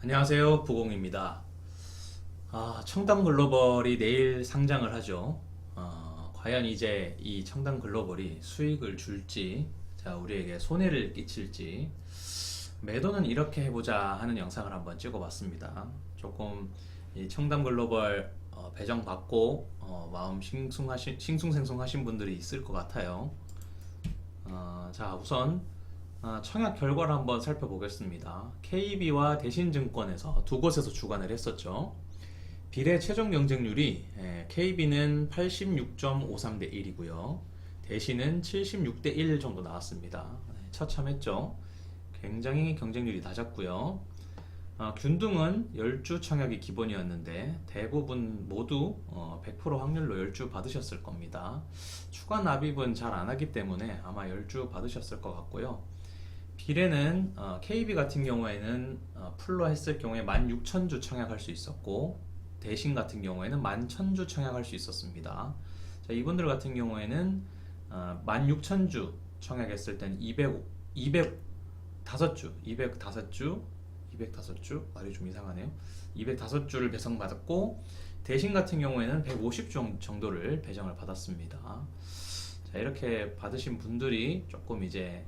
안녕하세요, 부공입니다. 청담 글로벌이 내일 상장을 하죠. 과연 이제 이 청담 글로벌이 수익을 줄지, 자, 우리에게 손해를 끼칠지, 매도는 이렇게 해보자 하는 영상을 한번 찍어봤습니다. 조금 이 청담 글로벌 배정 받고 마음 싱숭생숭하신 분들이 있을 것 같아요. 자, 우선 청약 결과를 한번 살펴보겠습니다. KB와 대신증권에서 두 곳에서 주관을 했었죠. 비례 최종 경쟁률이 KB는 86.53 대 1이고요. 대신은 76 대 1 정도 나왔습니다. 처참했죠. 굉장히 경쟁률이 낮았고요. 균등은 10주 청약이 기본이었는데 대부분 모두 100% 확률로 10주 받으셨을 겁니다. 추가 납입은 잘 안 하기 때문에 아마 10주 받으셨을 것 같고요. 비례는 KB 같은 경우에는 풀로 했을 경우에 16,000주 청약할 수 있었고 대신 같은 경우에는 11,000주 청약할 수 있었습니다. 자, 이분들 같은 경우에는 16,000주 청약했을 때는 205주 말이 좀 이상하네요. 205주를 배정받았고 대신 같은 경우에는 150주 정도를 배정을 받았습니다. 자, 이렇게 받으신 분들이 조금 이제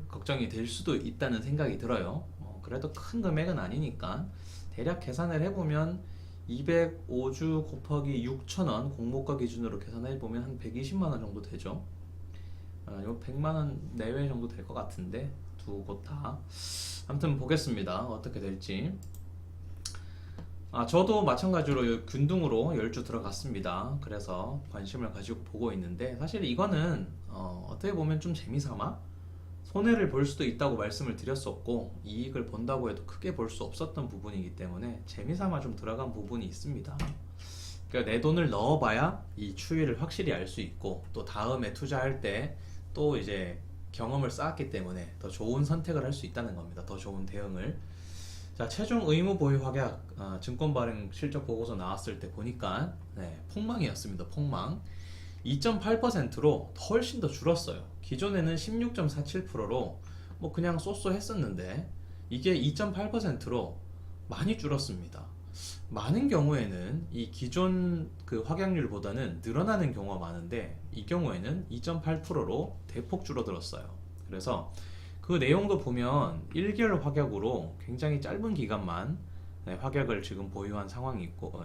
걱정이 될 수도 있다는 생각이 들어요. 그래도 큰 금액은 아니니까 대략 계산을 해보면 205주 곱하기 6,000원 공모가 기준으로 계산해보면 한 120만원 정도 되죠. 요 100만원 내외 정도 될 것 같은데 두 곳 다. 아무튼 보겠습니다. 어떻게 될지. 저도 마찬가지로 균등으로 10주 들어갔습니다. 그래서 관심을 가지고 보고 있는데 사실 이거는 어떻게 보면 좀 재미삼아 손해를 볼 수도 있다고 말씀을 드렸었고 이익을 본다고 해도 크게 볼 수 없었던 부분이기 때문에 재미삼아 좀 들어간 부분이 있습니다. 그러니까 내 돈을 넣어봐야 이 추이를 확실히 알 수 있고 또 다음에 투자할 때 또 이제 경험을 쌓았기 때문에 더 좋은 선택을 할 수 있다는 겁니다. 더 좋은 대응을. 자, 최종 의무 보유 확약 증권 발행 실적 보고서 나왔을 때 보니까 폭망이었습니다. 폭망. 2.8%로 훨씬 더 줄었어요. 기존에는 16.47%로 뭐 그냥 쏘쏘 했었는데 이게 2.8%로 많이 줄었습니다. 많은 경우에는 이 기존 그 확약률보다는 늘어나는 경우가 많은데 이 경우에는 2.8%로 대폭 줄어들었어요. 그래서 그 내용도 보면 1개월 확약으로 굉장히 짧은 기간만 확약을 지금 보유한 상황이 있고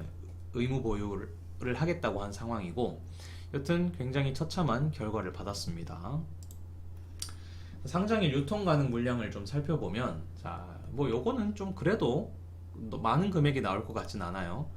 의무 보유를 하겠다고 한 상황이고 여튼 굉장히 처참한 결과를 받았습니다. 상장일 유통 가능 물량을 좀 살펴보면 자, 뭐 요거는 좀 그래도 많은 금액이 나올 것 같진 않아요.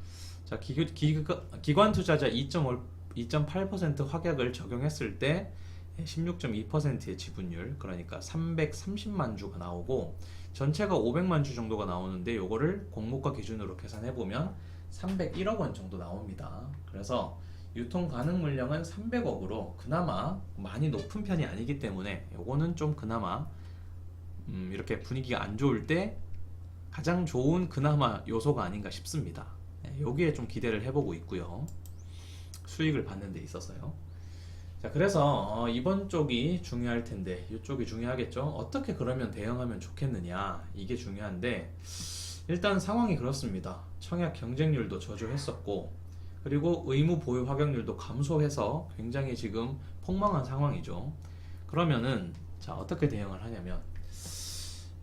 자, 기관 투자자 2.8% 확약을 적용했을 때 16.2%의 지분율, 그러니까 330만 주가 나오고 전체가 500만 주 정도가 나오는데 요거를 공모가 기준으로 계산해 보면 301억 원 정도 나옵니다. 그래서 유통 가능 물량은 300억으로 그나마 많이 높은 편이 아니기 때문에 요거는 좀 그나마 이렇게 분위기가 안 좋을 때 가장 좋은 그나마 요소가 아닌가 싶습니다. 여기에 좀 기대를 해보고 있고요. 수익을 받는 데 있어서요. 자, 그래서 이번 쪽이 중요할 텐데 이쪽이 중요하겠죠. 어떻게 그러면 대응하면 좋겠느냐 이게 중요한데 일단 상황이 그렇습니다. 청약 경쟁률도 저조했었고 그리고 의무 보유 확약률도 감소해서 굉장히 지금 폭망한 상황이죠. 그러면은 자, 어떻게 대응을 하냐면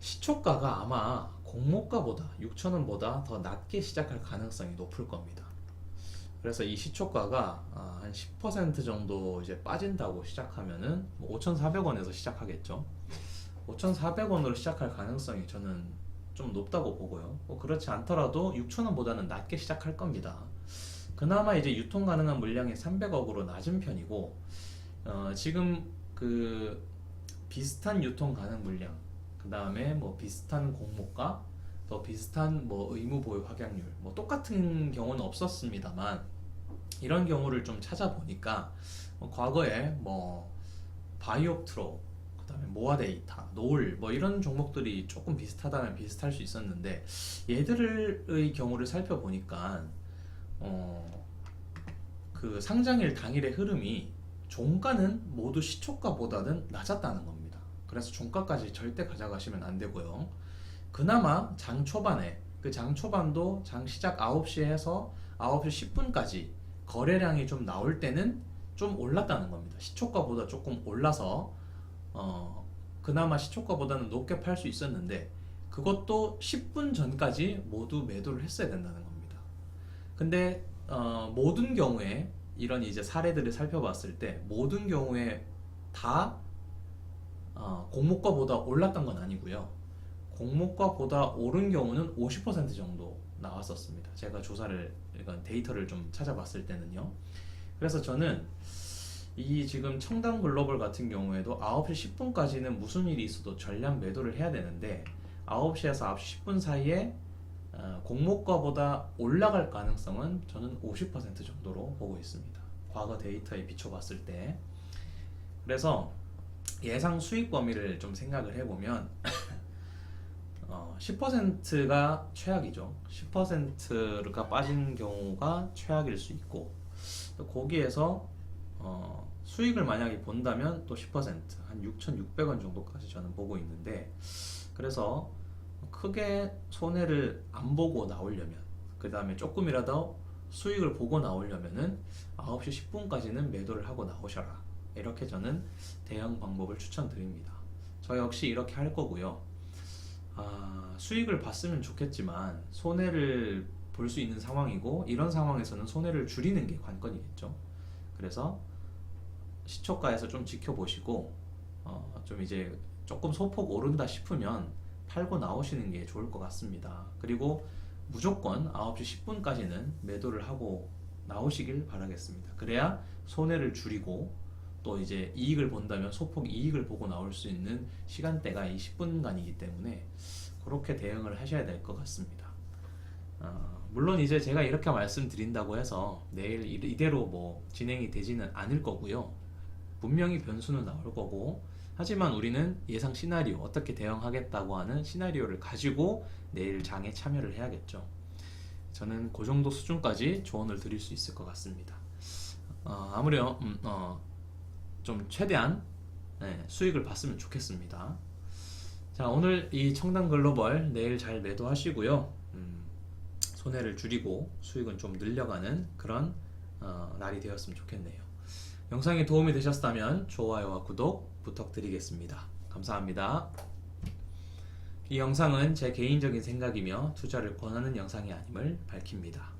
시초가가 아마 공모가보다 6,000원보다 더 낮게 시작할 가능성이 높을 겁니다. 그래서 이 시초가가 한 10% 정도 이제 빠진다고 시작하면은 5,400원에서 시작하겠죠. 5,400원으로 시작할 가능성이 저는 좀 높다고 보고요. 그렇지 않더라도 6,000원보다는 낮게 시작할 겁니다. 그나마 이제 유통 가능한 물량이 300억으로 낮은 편이고 지금 그 비슷한 유통 가능 물량 그 다음에 뭐 비슷한 공모가 더 비슷한 뭐 의무 보유 확약률 뭐 똑같은 경우는 없었습니다만 이런 경우를 좀 찾아보니까 과거에 뭐 바이옵트로 그 다음에 모아데이터, 노을 뭐 이런 종목들이 조금 비슷하다면 비슷할 수 있었는데 얘들의 경우를 살펴보니까 그 상장일 당일의 흐름이 종가는 모두 시초가보다는 낮았다는 겁니다. 그래서 종가까지 절대 가져가시면 안 되고요. 그나마 장 초반에 그 장 초반도 장 시작 9시에 해서 9시 10분까지 거래량이 좀 나올 때는 좀 올랐다는 겁니다. 시초가보다 조금 올라서 그나마 시초가보다는 높게 팔 수 있었는데 그것도 10분 전까지 모두 매도를 했어야 된다는 겁니다. 근데 모든 경우에 이런 이제 사례들을 살펴봤을 때 모든 경우에 다 공모가보다 올랐던 건 아니고요. 공모가보다 오른 경우는 50% 정도 나왔었습니다. 제가 이건 데이터를 좀 찾아봤을 때는요. 그래서 저는 이 지금 청담 글로벌 같은 경우에도 9시 10분까지는 무슨 일이 있어도 전량 매도를 해야 되는데 9시에서 9시 10분 사이에 공모가보다 올라갈 가능성은 저는 50% 정도로 보고 있습니다. 과거 데이터에 비춰봤을 때. 그래서 예상 수익 범위를 좀 생각을 해보면 10%가 최악이죠. 10%가 빠진 경우가 최악일 수 있고 또 거기에서 수익을 만약에 본다면 또 10%, 한 6,600원 정도까지 저는 보고 있는데 그래서 크게 손해를 안 보고 나오려면 그 다음에 조금이라도 수익을 보고 나오려면은 9시 10분까지는 매도를 하고 나오셔라. 이렇게 저는 대응 방법을 추천드립니다. 저 역시 이렇게 할 거고요. 수익을 봤으면 좋겠지만 손해를 볼 수 있는 상황이고 이런 상황에서는 손해를 줄이는 게 관건이겠죠. 그래서 시초가에서 좀 지켜보시고 좀 이제 조금 소폭 오른다 싶으면 팔고 나오시는 게 좋을 것 같습니다. 그리고 무조건 9시 10분까지는 매도를 하고 나오시길 바라겠습니다. 그래야 손해를 줄이고 또 이제 이익을 본다면 소폭 이익을 보고 나올 수 있는 시간대가 이 10분간이기 때문에 그렇게 대응을 하셔야 될 것 같습니다. 물론 이제 제가 이렇게 말씀드린다고 해서 내일 이대로 뭐 진행이 되지는 않을 거고요. 분명히 변수는 나올 거고 하지만 우리는 예상 시나리오 어떻게 대응하겠다고 하는 시나리오를 가지고 내일 장에 참여를 해야겠죠. 저는 그 정도 수준까지 조언을 드릴 수 있을 것 같습니다. 아무렴 좀 최대한 수익을 봤으면 좋겠습니다. 자, 오늘 이 청담 글로벌 내일 잘 매도하시고요. 손해를 줄이고 수익은 좀 늘려가는 그런 날이 되었으면 좋겠네요. 영상이 도움이 되셨다면 좋아요와 구독 부탁드리겠습니다. 감사합니다. 이 영상은 제 개인적인 생각이며 투자를 권하는 영상이 아님을 밝힙니다.